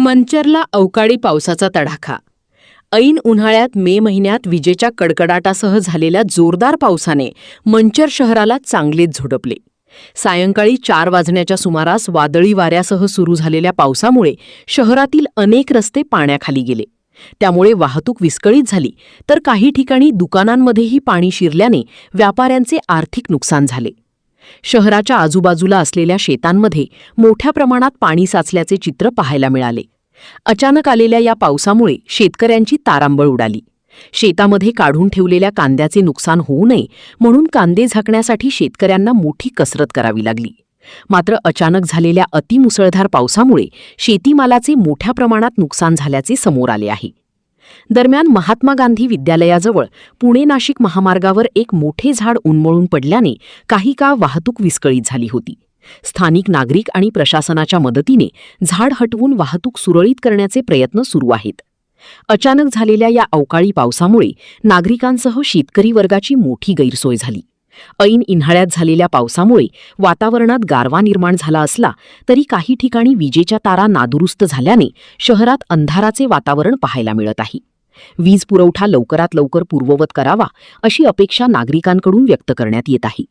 मंचरला अवकाळी पावसाचा तडाखा. ऐन उन्हाळ्यात मे महिन्यात विजेच्या कडकडाटासह झालेल्या जोरदार पावसाने मंचर शहराला चांगलेच झोडपले. सायंकाळी 4 वाजण्याच्या सुमारास वादळी वाऱ्यासह सुरू झालेल्या पावसामुळे शहरातील अनेक रस्ते पाण्याखाली गेले. त्यामुळे वाहतूक विस्कळीत झाली, तर काही ठिकाणी दुकानांमध्येही पाणी शिरल्याने व्यापाऱ्यांचे आर्थिक नुकसान झाले. शहराच्या आजूबाजूला असलेल्या शेतांमध्ये मोठ्या प्रमाणात पाणी साचल्याचे चित्र पाहायला मिळाले. अचानक आलेल्या या पावसामुळे शेतकऱ्यांची तारांबळ उडाली. शेतामध्ये काढून ठेवलेल्या कांद्याचे नुकसान होऊ नये म्हणून कांदे झाकण्यासाठी शेतकऱ्यांना मोठी कसरत करावी लागली. मात्र अचानक झालेल्या अतिमुसळधार पावसामुळे शेतीमालाचे मोठ्या प्रमाणात नुकसान झाल्याचे समोर आले आहे. दरम्यान महात्मा गांधी विद्यालयाजवळ पुणे-नाशिक महामार्गावर एक मोठे झाड उन्मळून पडल्याने काही काळ वाहतूक विस्कळीत झाली होती. स्थानिक नागरिक आणि प्रशासनाच्या मदतीने झाड हटवून वाहतूक सुरळीत करण्याचे प्रयत्न सुरू आहेत. अचानक झालेल्या या अवकाळी पावसामुळे नागरिकांसह शेतकरी वर्गाची मोठी गैरसोय झाली. ऐन उन्हाळ्यात झालेल्या पावसामुळे वातावरणात गारवा निर्माण झाला असला तरी काही ठिकाणी विजेच्या तारा नादुरुस्त झाल्याने शहरात अंधाराचे वातावरण पाहायला मिळत आहे. वीज पुरवठा लवकरात लवकर पूर्ववत करावा अशी अपेक्षा नागरिकांकडून व्यक्त करण्यात येत आहे.